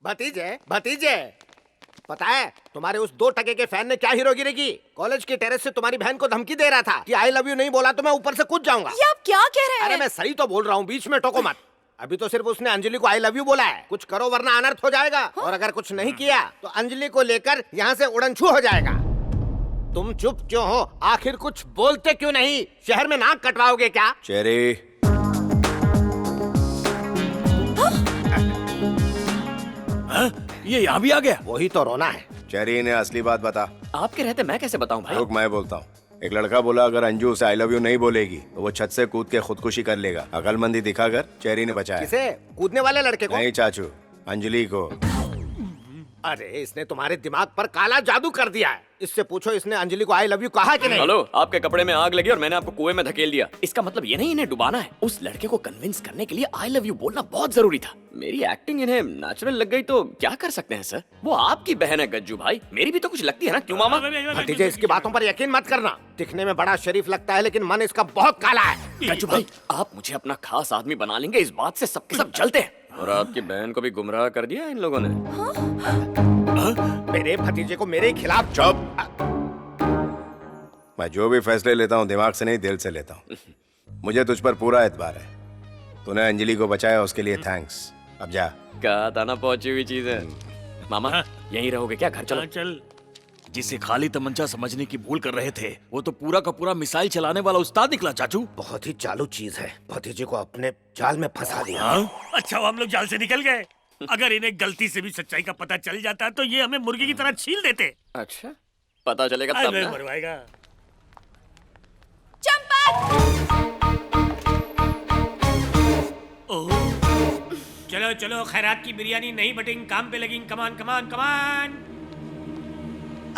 भतीजे भतीजे, पता है तुम्हारे उस 2 टके के फैन ने क्या हीरोगिरी की? कॉलेज के टेरेस से तुम्हारी बहन को धमकी दे रहा था कि आई लव यू नहीं बोला तो मैं ऊपर से कूद जाऊंगा। ये आप क्या कह रहे हैं? अरे मैं सही तो बोल रहा हूँ, बीच में टोको मत। अभी तो सिर्फ उसने अंजलि को आई लव यू बोला है, कुछ करो वरना अनर्थ हो जाएगा। और अगर कुछ नहीं किया तो अंजलि को लेकर यहाँ से उड़नछू हो जाएगा। तुम चुप क्यों हो? आखिर कुछ बोलते क्यों नहीं? शहर में नाक कटवाओगे क्या? चेरी, ये यहाँ भी आ गया। वही तो रोना है। चेरी ने असली बात बता। आपके रहते मैं कैसे बताऊं भाई? रुक, मैं बोलता हूँ। एक लड़का बोला अगर अंजू उसे आई लव यू नहीं बोलेगी तो वो छत से कूद के खुदकुशी कर लेगा। अकलमंदी दिखाकर चेरी ने बचाया। किसे? कूदने वाले लड़के को? नहीं चाचू, अंजलि को। अरे इसने तुम्हारे दिमाग पर काला जादू कर दिया है। इससे पूछो इसने अंजलि को आई लव यू कहा कि नहीं? हेलो, आपके कपड़े में आग लगी और मैंने आपको कुएं में धकेल दिया। इसका मतलब ये नहीं इन्हें डुबाना है। उस लड़के को कन्विंस करने के लिए आई लव यू बोलना बहुत जरूरी था। मेरी एक्टिंग इन्हें नेचुरल लग गई तो क्या कर सकते हैं सर? वो आपकी बहन है गज्जू भाई, मेरी भी तो कुछ लगती है ना, क्यों मामा? भतीजे इसकी बातों पर यकीन मत करना। दिखने में बड़ा शरीफ लगता है लेकिन मन इसका बहुत काला है। गज्जू भाई, आप मुझे अपना खास आदमी बना लेंगे, इस बात से सबके सब जलते हैं। और आपकी बहन को भी गुमराह कर दिया इन लोगों ने। मेरे भतीजे को मेरे खिलाफ चुप। मैं जो भी फैसले लेता हूँ दिमाग से नहीं, दिल से लेता हूँ। मुझे तुझ पर पूरा एतबार है। तूने अंजलि को बचाया, उसके लिए थैंक्स। अब जा। कहा था ना पहुंची हुई चीज है। मामा यहीं रहोगे क्या? घर चलो। चल। जिसे खाली तमंचा समझने की भूल कर रहे थे वो तो पूरा का पूरा मिसाइल चलाने वाला उस्ताद निकला चाचू। बहुत ही चालू चीज है। भतीजे को अपने जाल में फंसा दिया। अच्छा, वो हम लोग जाल से निकल गए। अगर इन्हें गलती से भी सच्चाई का पता चल जाता तो ये हमें मुर्गी की तरह छील देते। अच्छा, पता चलेगा तब ना। मरवाएगा। चलो चलो, खैरात की बिरयानी नहीं बटेंगे, काम पे लगेंगे। कमान कमान कमान।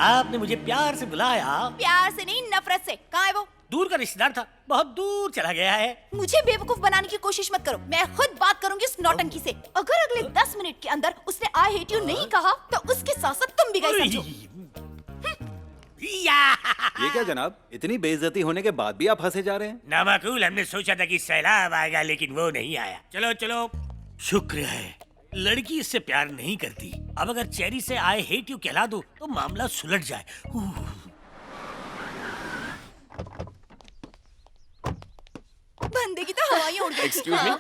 आपने मुझे प्यार से बुलाया। प्यार से नहीं, नफरत से। कहाँ है वो? दूर का रिश्तेदार था, बहुत दूर चला गया है। मुझे बेवकूफ बनाने की कोशिश मत करो। मैं खुद बात करूंगी उस नौटंकी से। अगर अगले 10 मिनट के अंदर उसने आई हेट यू नहीं कहा तो उसके साथ साथ तुम भी गए समझो। ये क्या जनाब, इतनी बेइज्जती होने के बाद भी आप हंसे जा रहे हैं? नामाकूल, हमने सोचा था कि सैलाब आएगा लेकिन वो नहीं आया। चलो चलो, शुक्र है लड़की इससे प्यार नहीं करती। अब अगर चेरी से आई हेट यू कहला दो तो मामला सुलझ जाए। बंदे की तो हवाइयां उड़ गई। एक्सक्यूज मी,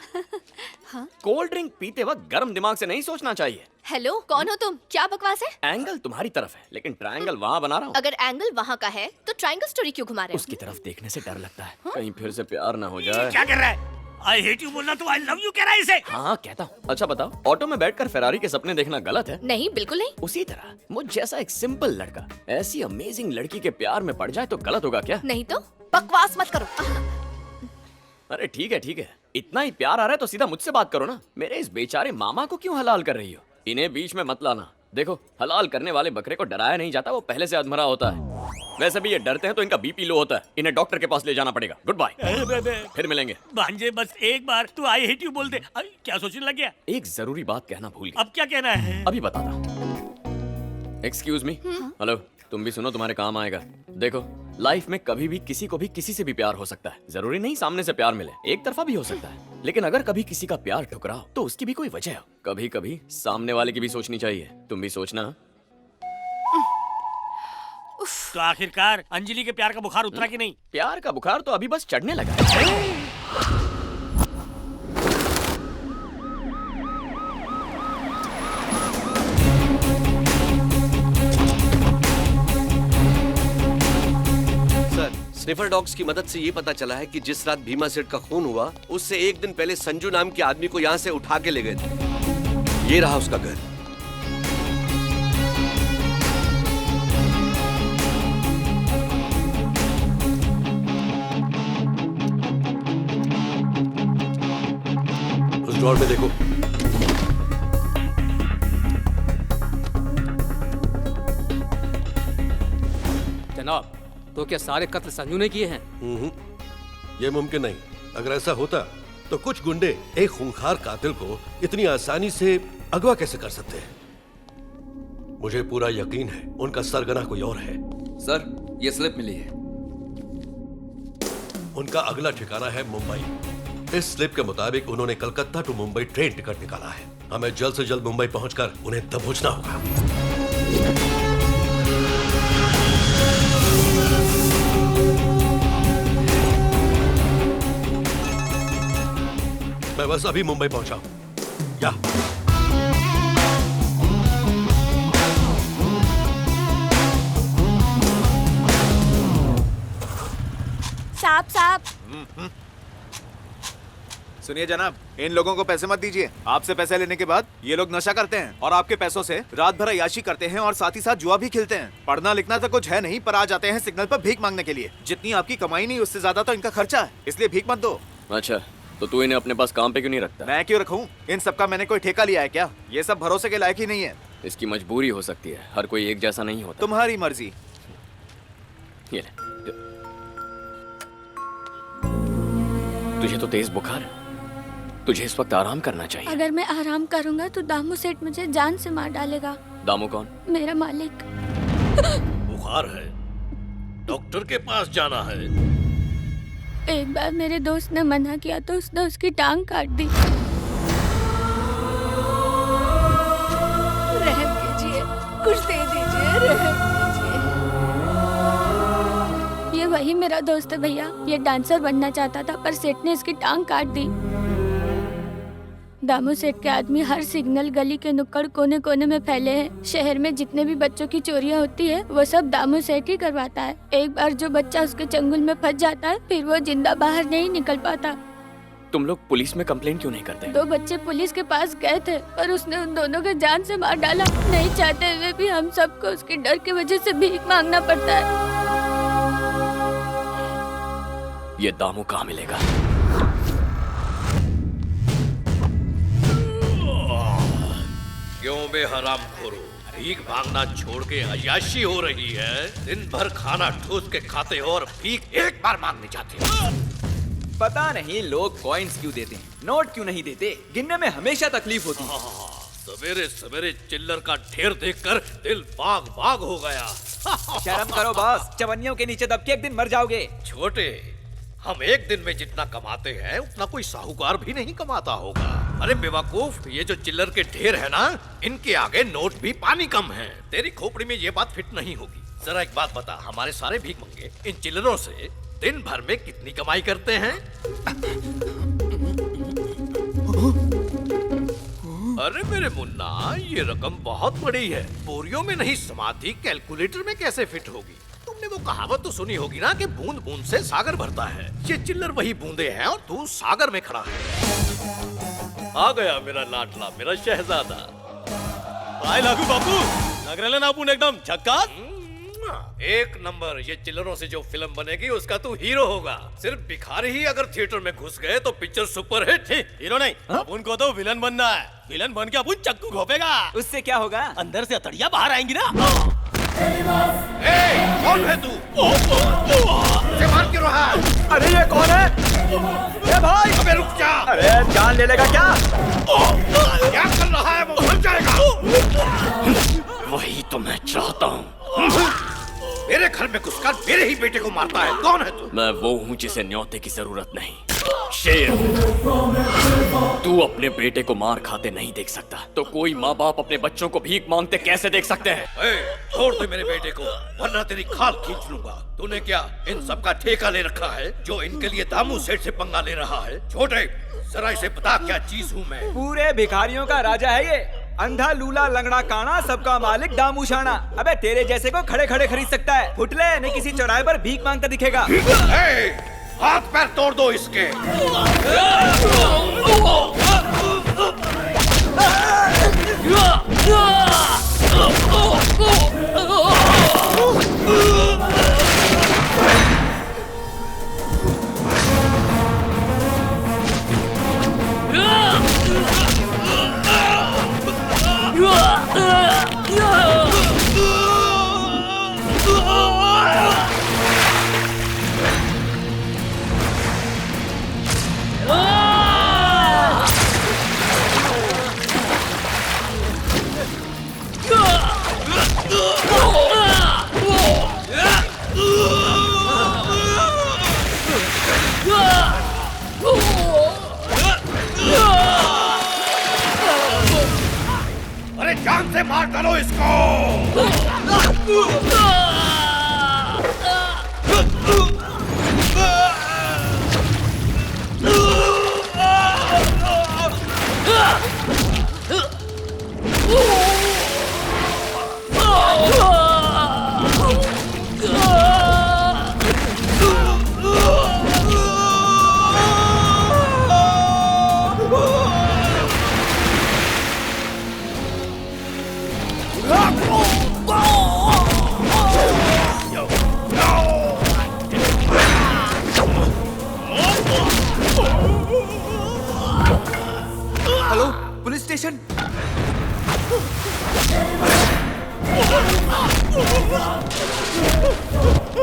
कोल्ड ड्रिंक पीते वक्त गर्म दिमाग से नहीं सोचना चाहिए। हेलो, कौन हो तुम? क्या बकवास है? एंगल तुम्हारी तरफ है लेकिन ट्रायंगल वहाँ बना रहा हूँ। अगर एंगल वहाँ का है तो ट्रायंगल स्टोरी क्यों घुमा रहे हो? उसकी तरफ देखने से डर लगता है, कहीं फिर से प्यार ना हो जाए। क्या कर रहा है? आई हेट यू बोलना तो आई लव यू कह रहा है इसे। हाँ कहता हूँ। अच्छा बताओ, ऑटो में बैठकर फेरारी के सपने देखना गलत है? नहीं, बिल्कुल नहीं। उसी तरह मुझ जैसा एक सिंपल लड़का ऐसी अमेजिंग लड़की के प्यार में पड़ जाए तो गलत होगा क्या? नहीं तो? बकवास मत करो। अरे ठीक है, इतना ही प्यार आ रहा है तो सीधा मुझसे बात करो ना। मेरे इस बेचारे मामा को क्यों हलाल कर रही हो? इन्हें बीच में मत लाना। देखो, हलाल करने वाले बकरे को डराया नहीं जाता, वो पहले से अधमरा होता है। वैसे भी ये डरते हैं तो इनका बीपी लो होता है। इन्हें डॉक्टर के पास ले जाना पड़ेगा। गुड बाय, फिर मिलेंगे। भांजे बस एक बार तू आई हेट यू बोल दे। क्या सोचने लग गया? एक जरूरी बात कहना भूल गया। अब क्या कहना है? अभी बताता। एक्सक्यूज मी, हेलो, तुम भी सुनो, तुम्हारे काम आएगा। देखो, लाइफ में कभी भी किसी को भी किसी से भी प्यार हो सकता है। जरूरी नहीं सामने से प्यार मिले, एक तरफा भी हो सकता है। लेकिन अगर कभी किसी का प्यार ठुकराओ तो उसकी भी कोई वजह हो। कभी कभी सामने वाले की भी सोचनी चाहिए। तुम भी सोचना। तो आखिरकार अंजलि के प्यार का बुखार उतरा कि नहीं? प्यार का बुखार तो अभी बस चढ़ने लगा है। स्निफर डॉग्स की मदद से ये पता चला है कि जिस रात भीमा सेठ का खून हुआ उससे एक दिन पहले संजू नाम के आदमी को यहाँ से उठा के ले गए थे। ये रहा उसका घर। उस ड्रॉर में देखो। जनाब, तो क्या सारे कत्ल संजू ने किए हैं? ये मुमकिन नहीं। अगर ऐसा होता तो कुछ गुंडे एक खूंखार कातिल को इतनी आसानी से अगवा कैसे कर सकते हैं? मुझे पूरा यकीन है उनका सरगना कोई और है। सर, ये स्लिप मिली है। उनका अगला ठिकाना है मुंबई। इस स्लिप के मुताबिक उन्होंने Calcutta to Mumbai train ticket निकाला है। हमें जल्द से जल्द मुंबई पहुंचकर उन्हें दबोचना होगा। मैं बस अभी मुंबई पहुंचा हूं। या साहब सुनिए जनाब, इन लोगों को पैसे मत दीजिए। आपसे पैसे लेने के बाद ये लोग नशा करते हैं और आपके पैसों से रात भर अय्याशी करते हैं और साथ ही साथ जुआ भी खेलते हैं। पढ़ना लिखना तो कुछ है नहीं, पर आ जाते हैं सिग्नल पर भीख मांगने के लिए। जितनी आपकी कमाई नहीं उससे ज्यादा तो इनका खर्चा है, इसलिए भीख मत दो। अच्छा, तो तू इन्हें अपने पास काम पे क्यों नहीं रखता? मैं क्यों रखूं? इन सबका मैंने कोई ठेका लिया है क्या? ये सब भरोसे के लायक ही नहीं है। इसकी मजबूरी हो सकती है, हर कोई एक जैसा नहीं होता। तुम्हारी मर्जी। ये ले। तुझे तो तेज बुखार है, तुझे इस वक्त आराम करना चाहिए। अगर मैं आराम करूंगा तो दामू सेठ मुझे जान से मार डालेगा। दामू कौन? मेरा मालिक। बुखार है, डॉक्टर के पास जाना है। एक बार मेरे दोस्त ने मना किया तो उसने उसकी टांग काट दी। रहम कीजिए, कुछ दे दीजिए, रहम कीजिए। ये वही मेरा दोस्त है भैया, ये डांसर बनना चाहता था पर सेठ ने इसकी टांग काट दी। दामू सेठ के आदमी हर सिग्नल गली के नुक्कड़ कोने कोने में फैले हैं। शहर में जितने भी बच्चों की चोरियां होती है वो सब दामू सेठ ही करवाता है। एक बार जो बच्चा उसके चंगुल में फंस जाता है फिर वो जिंदा बाहर नहीं निकल पाता। तुम लोग पुलिस में कंप्लेन क्यों नहीं करते? 2 बच्चे पुलिस के पास गए थे पर उसने उन दोनों को जान से मार डाला। नहीं चाहते हुए भी हम सबको उसके डर की वजह से भीख मांगना पड़ता है। ये दामू कहाँ मिलेगा? क्यों बे हराम खोरो, भीख मांगना छोड़ के अय्याशी हो रही है। दिन भर खाना ठूस के खाते हो और भीख एक बार मांगने जाते हो। पता नहीं लोग कॉइन्स क्यों देते हैं, नोट क्यों नहीं देते, गिनने में हमेशा तकलीफ होती है। सवेरे सवेरे चिल्लर का ढेर देखकर दिल बाग बाग हो गया। शर्म करो बॉस, चवन्नियों के नीचे दब के एक दिन मर जाओगे। छोटे, हम एक दिन में जितना कमाते हैं उतना कोई साहूकार भी नहीं कमाता होगा। अरे बेवकूफ, ये जो चिल्लर के ढेर है ना, इनके आगे नोट भी पानी कम है। तेरी खोपड़ी में ये बात फिट नहीं होगी। जरा एक बात बता, हमारे सारे भीख मंगे इन चिल्लरों से दिन भर में कितनी कमाई करते हैं? अरे मेरे मुन्ना, ये रकम बहुत बड़ी है, बोरियों में नहीं समाती कैलकुलेटर में कैसे फिट होगी? तुमने वो कहावत तो सुनी होगी ना कि बूंद बूंद से सागर भरता है। ये चिल्लर वही बूंदे हैं और तू सागर में खड़ा है। आ गया मेरा लाडला, मेरा शहजादा। आए लागू बापू, लग रहा है ना अपन एकदम झक्कास। एक नंबर। ये चिल्लरों से जो फिल्म बनेगी उसका तू हीरो होगा। सिर्फ भिखारी ही अगर थिएटर में घुस गए तो पिक्चर सुपर हिट। हीरो नहीं, अपन को तो विलन बनना है। विलन बन के अपन चक्कू घोपेगा। उससे क्या होगा? अंदर से अतड़िया बाहर आएंगी ना। कौन है तू? क्यों रहा? अरे ये कौन है? ए भाई, अबे रुक जा। अरे जान ले लेगा क्या? क्या कर रहा है? वो मर जाएगा। वही तो मैं चाहता हूँ। मेरे घर में घुसकर मेरे ही बेटे को मारता है। कौन है तू? मैं वो हूँ जिसे न्योते की जरूरत नहीं। शेर, तू अपने बेटे को मार खाते नहीं देख सकता, तो कोई माँ बाप अपने बच्चों को भीख मांगते कैसे देख सकते हैं? छोड़ दे मेरे बेटे को, वरना तेरी खाल खींच लूंगा। तूने क्या इन सब का ठेका ले रखा है जो इनके लिए दामू सेठ से पंगा ले रहा है? छोटे, जरा इसे बता क्या चीज हूँ मैं? पूरे भिखारियों का राजा है ये। अंधा लूला लंगड़ा काना, सबका मालिक दामू शाना। अबे तेरे जैसे को खड़े खड़े खरीद सकता है। फुटले नहीं किसी चौराहे पर भीख मांगता दिखेगा। हाथ पैर तोड़ दो इसके। जान से मार डालो इसको। Hello, police station.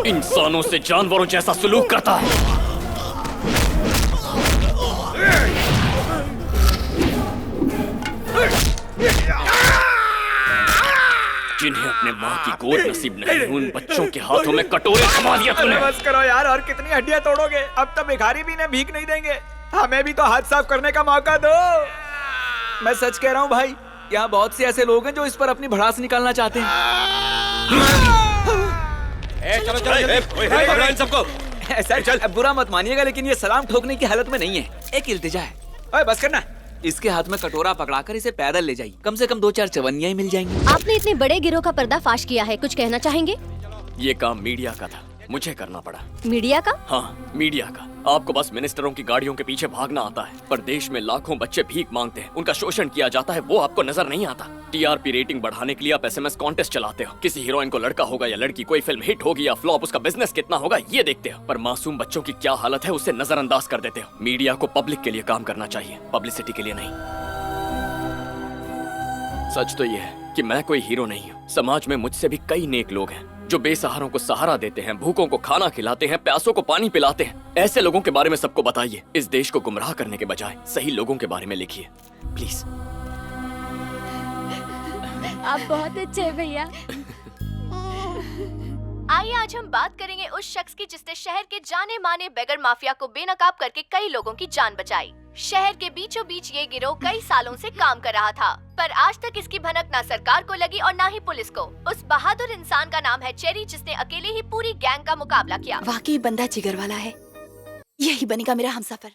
इंसानों से जानवरों जैसा सलूक करता है। जिन्हें अपने माँ की गोद नसीब नहीं, उन बच्चों के हाथों में कटोरे थमा दिया तूने। बस करो यार, और कितनी हड्डियां तोड़ोगे? अब तो भिखारी भी इन्हें भीख नहीं देंगे। हमें भी तो हाथ साफ करने का मौका दो। मैं सच कह रहा हूँ भाई, यहाँ बहुत से ऐसे लोग हैं जो इस पर अपनी भड़ास निकालना चाहते हैं। चलो चलो सबको। सर, बुरा मत मानिएगा, लेकिन ये सलाम ठोकने की हालत में नहीं है। एक इल्तिजा है। ओए बस करना। इसके हाथ में कटोरा पकड़ाकर इसे पैदल ले जाइए। कम से कम 2-4 चवन्नियां ही मिल जाएंगी। आपने इतने बड़े गिरोह का पर्दाफाश किया है, कुछ कहना चाहेंगे? ये काम मीडिया का था, मुझे करना पड़ा। मीडिया का? हाँ, मीडिया का। आपको बस मिनिस्टरों की गाड़ियों के पीछे भागना आता है, पर देश में लाखों बच्चे भीख मांगते हैं, उनका शोषण किया जाता है, वो आपको नजर नहीं आता। टीआरपी रेटिंग बढ़ाने के लिए आप SMS कॉन्टेस्ट चलाते हो। किसी हीरोइन को लड़का होगा या लड़की, कोई फिल्म हिट होगी या फ्लॉप, उसका बिजनेस कितना होगा ये देखते हो। पर मासूम बच्चों की क्या हालत है उसे नजरअंदाज कर देते हो। मीडिया को पब्लिक के लिए काम करना चाहिए, पब्लिसिटी के लिए नहीं। सच तो ये है कि मैं कोई हीरो नहीं हूँ। समाज में मुझसे भी कई नेक लोग हैं जो बेसहारों को सहारा देते हैं, भूखों को खाना खिलाते हैं, प्यासों को पानी पिलाते हैं। ऐसे लोगों के बारे में सबको बताइए। इस देश को गुमराह करने के बजाय सही लोगों के बारे में लिखिए प्लीज। आप बहुत अच्छे हैं भैया। आइए आज हम बात करेंगे उस शख्स की जिसने शहर के जाने माने बेगर माफिया को बेनकाब करके कई लोगों की जान बचाई। शहर के बीचों बीच ये गिरोह कई सालों से काम कर रहा था, पर आज तक इसकी भनक ना सरकार को लगी और ना ही पुलिस को। उस बहादुर इंसान का नाम है चेरी, जिसने अकेले ही पूरी गैंग का मुकाबला किया। वाकई बंदा जिगर वाला है। यही बनेगा मेरा हमसफर।